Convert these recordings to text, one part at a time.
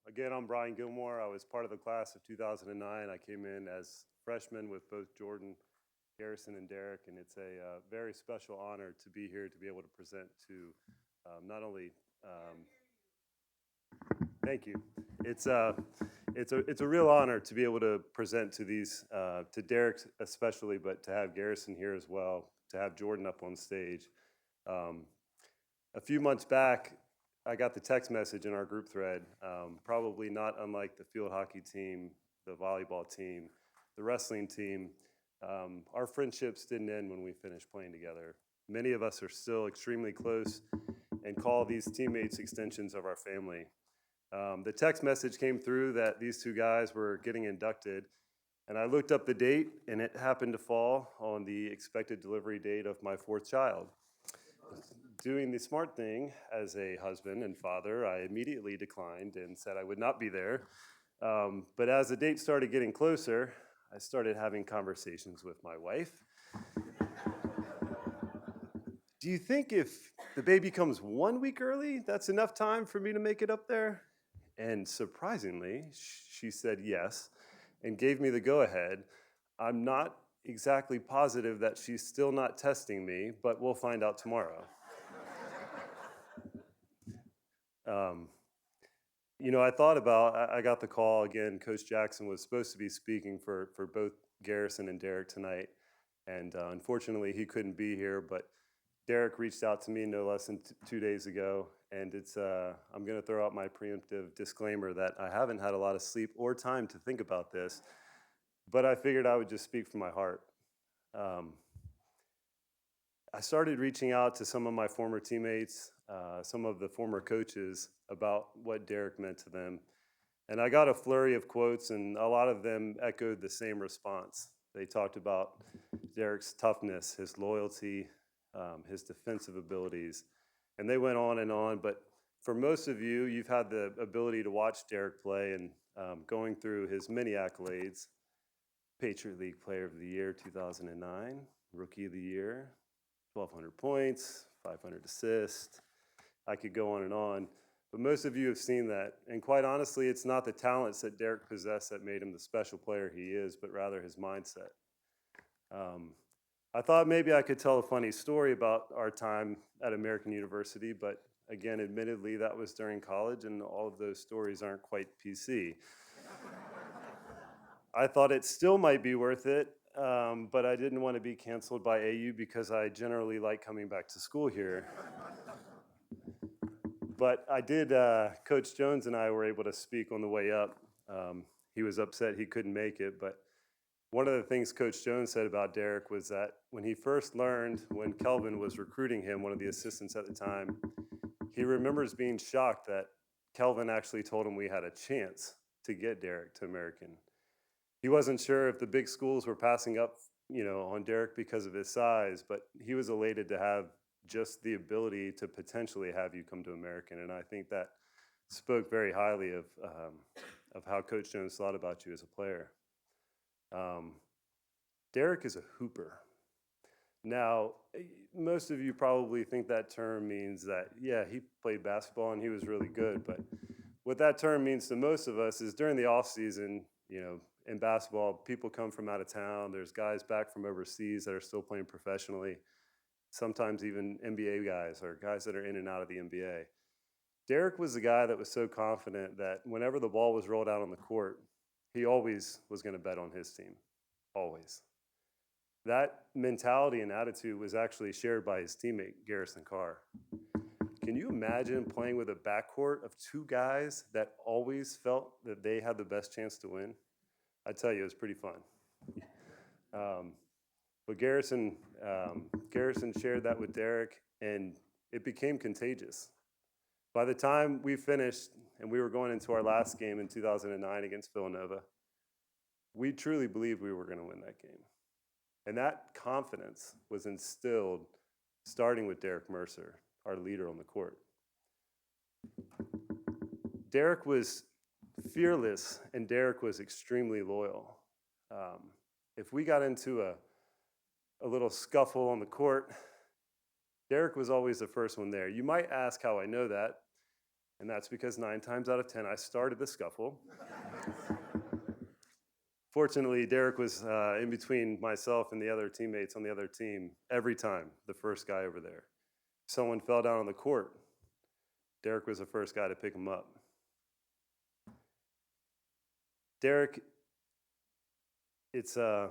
Again, I'm Brian Gilmore. I was part of the class of 2009. I came in as freshman with both Jordan, Garrison, and Derrick, and it's a very special honor to be here to be able to present to not only. Thank you. It's it's a real honor to be able to present to these to Derrick especially, but to have Garrison here as well, to have Jordan up on stage. Um, a few months back, I got the text message in our group thread, probably not unlike the field hockey team, the volleyball team, the wrestling team. Our friendships didn't end when we finished playing together. Many of us are still extremely close and call these teammates extensions of our family. The text message came through that these two guys were getting inducted, and I looked up the date, and it happened to fall on the expected delivery date of my fourth child. Doing the smart thing as a husband and father, I immediately declined and said I would not be there. But as the date started getting closer, I started having conversations with my wife. Do you think if the baby comes 1 week early, that's enough time for me to make it up there? And surprisingly, she said yes and gave me the go ahead. I'm not exactly positive that she's still not testing me, but we'll find out tomorrow. Um, I thought about, I got the call again. Coach Jackson was supposed to be speaking for both Garrison and Derrick tonight. And unfortunately, he couldn't be here. But Derrick reached out to me no less than 2 days ago. And I'm going to throw out my preemptive disclaimer that I haven't had a lot of sleep or time to think about this. But I figured I would just speak from my heart. Um, I started reaching out to some of my former teammates, some of the former coaches about what Derrick meant to them. And I got a flurry of quotes, and a lot of them echoed the same response. They talked about Derrick's toughness, his loyalty, his defensive abilities, and they went on and on. But for most of you, you've had the ability to watch Derrick play and going through his many accolades. Patriot League Player of the Year 2009, Rookie of the Year, 1,200 points, 500 assists. I could go on and on. But most of you have seen that. And quite honestly, it's not the talents that Derrick possessed that made him the special player he is, but rather his mindset. I thought maybe I could tell a funny story about our time at American University, but again, admittedly, that was during college, and all of those stories aren't quite PC. I thought it still might be worth it, but I didn't want to be canceled by AU because I generally like coming back to school here. But I did, Coach Jones and I were able to speak on the way up. He was upset he couldn't make it, but one of the things Coach Jones said about Derrick was that when he first learned, when Kelvin was recruiting him, one of the assistants at the time, he remembers being shocked that Kelvin actually told him we had a chance to get Derrick to American. He wasn't sure if the big schools were passing up, on Derrick because of his size, but he was elated to have just the ability to potentially have you come to American. And I think that spoke very highly of how Coach Jones thought about you as a player. Derrick is a hooper. Now, most of you probably think that term means that, yeah, he played basketball and he was really good. But what that term means to most of us is during the off season, in basketball, people come from out of town. There's guys back from overseas that are still playing professionally. Sometimes even NBA guys or guys that are in and out of the NBA. Derrick was the guy that was so confident that whenever the ball was rolled out on the court, he always was going to bet on his team. Always. That mentality and attitude was actually shared by his teammate, Garrison Carr. Can you imagine playing with a backcourt of two guys that always felt that they had the best chance to win? I tell you, it was pretty fun. But Garrison shared that with Derrick, and it became contagious. By the time we finished and we were going into our last game in 2009 against Villanova, we truly believed we were going to win that game. And that confidence was instilled starting with Derrick Mercer, our leader on the court. Derrick was fearless, and Derrick was extremely loyal. If we got into a little scuffle on the court, Derrick was always the first one there. You might ask how I know that. And that's because 9 times out of 10, I started the scuffle. Fortunately, Derrick was in between myself and the other teammates on the other team every time, the first guy over there. Someone fell down on the court, Derrick was the first guy to pick him up. Derrick, it's a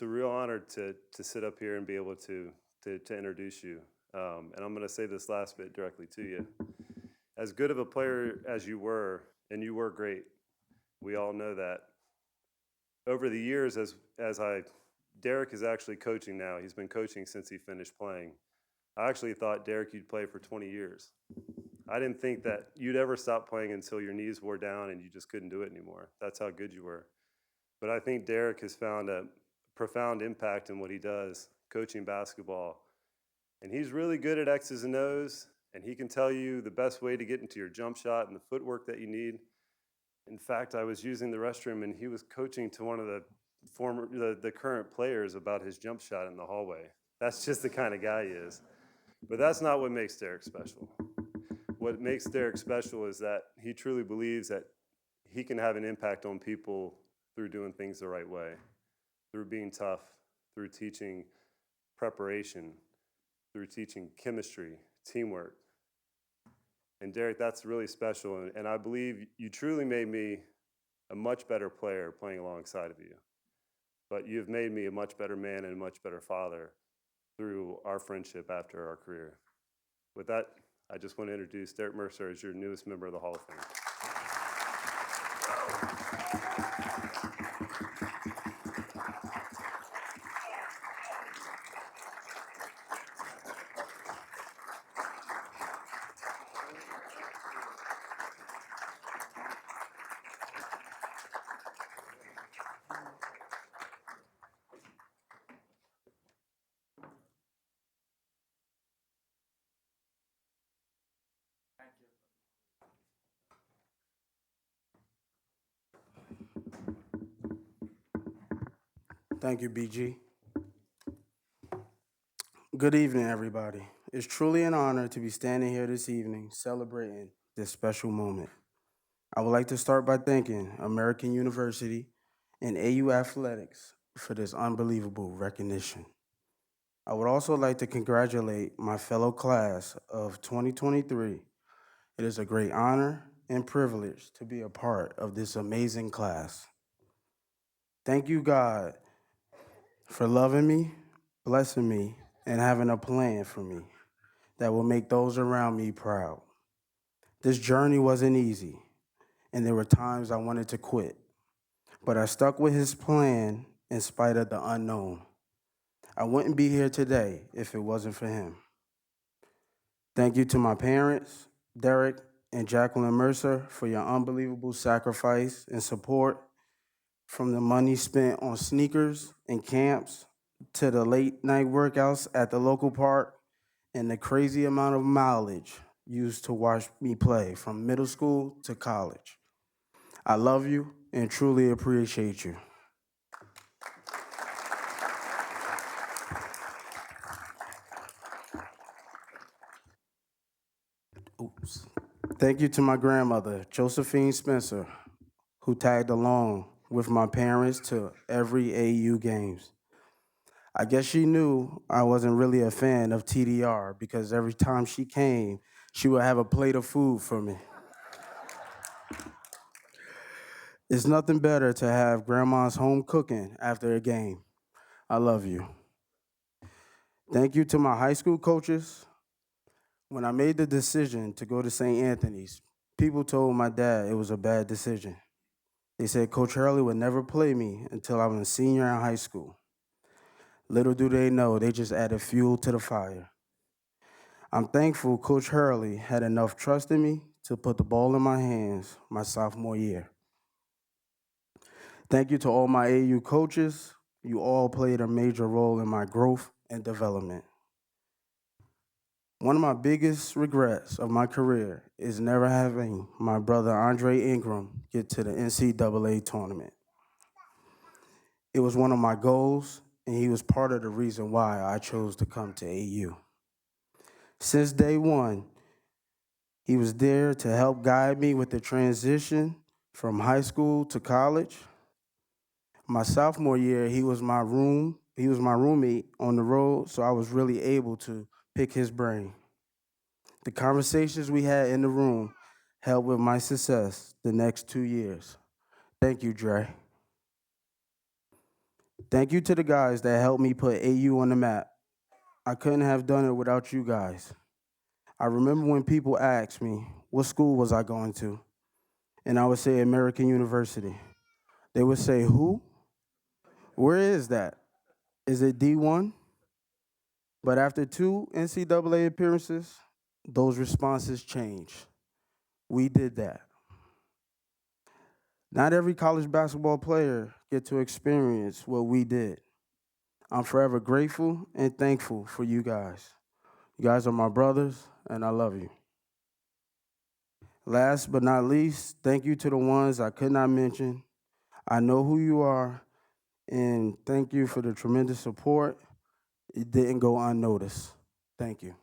real honor to sit up here and be able to introduce you. And I'm going to say this last bit directly to you. As good of a player as you were, and you were great, we all know that. Over the years, Derrick is actually coaching now. He's been coaching since he finished playing. I actually thought, Derrick, you'd play for 20 years. I didn't think that you'd ever stop playing until your knees wore down and you just couldn't do it anymore. That's how good you were. But I think Derrick has found a profound impact in what he does, coaching basketball. And he's really good at X's and O's, and he can tell you the best way to get into your jump shot and the footwork that you need. In fact, I was using the restroom, and he was coaching to one of the current players about his jump shot in the hallway. That's just the kind of guy he is. But that's not what makes Derrick special. What makes Derrick special is that he truly believes that he can have an impact on people through doing things the right way, through being tough, through teaching preparation, through teaching chemistry, teamwork. And Derrick, that's really special. And I believe you truly made me a much better player playing alongside of you. But you've made me a much better man and a much better father through our friendship after our career. With that, I just want to introduce Derrick Mercer as your newest member of the Hall of Fame. Thank you, BG. Good evening, everybody. It's truly an honor to be standing here this evening celebrating this special moment. I would like to start by thanking American University and AU Athletics for this unbelievable recognition. I would also like to congratulate my fellow class of 2023. It is a great honor and privilege to be a part of this amazing class. Thank you, God, for loving me, blessing me, and having a plan for me that will make those around me proud. This journey wasn't easy, and there were times I wanted to quit, but I stuck with his plan in spite of the unknown. I wouldn't be here today if it wasn't for him. Thank you to my parents, Derrick and Jacqueline Mercer, for your unbelievable sacrifice and support. From the money spent on sneakers and camps to the late night workouts at the local park and the crazy amount of mileage used to watch me play from middle school to college. I love you and truly appreciate you. Oops. Thank you to my grandmother, Josephine Spencer, who tagged along with my parents to every AU games. I guess she knew I wasn't really a fan of TDR because every time she came, she would have a plate of food for me. It's nothing better to have grandma's home cooking after a game. I love you. Thank you to my high school coaches. When I made the decision to go to St. Anthony's, people told my dad it was a bad decision. They said Coach Hurley would never play me until I was a senior in high school. Little do they know, they just added fuel to the fire. I'm thankful Coach Hurley had enough trust in me to put the ball in my hands my sophomore year. Thank you to all my AU coaches. You all played a major role in my growth and development. One of my biggest regrets of my career is never having my brother Andre Ingram get to the NCAA tournament. It was one of my goals, and he was part of the reason why I chose to come to AU. Since day one, He was there to help guide me with the transition from high school to college. My sophomore year, he was my roommate on the road, so I was really able to pick his brain. The conversations we had in the room helped with my success the next 2 years. Thank you, Dre. Thank you to the guys that helped me put AU on the map. I couldn't have done it without you guys. I remember when people asked me, what school was I going to? And I would say American University. They would say, who? Where is that? Is it D1? But after 2 NCAA appearances, those responses changed. We did that. Not every college basketball player get to experience what we did. I'm forever grateful and thankful for you guys. You guys are my brothers, and I love you. Last but not least, thank you to the ones I could not mention. I know who you are, and thank you for the tremendous support. It didn't go unnoticed. Thank you.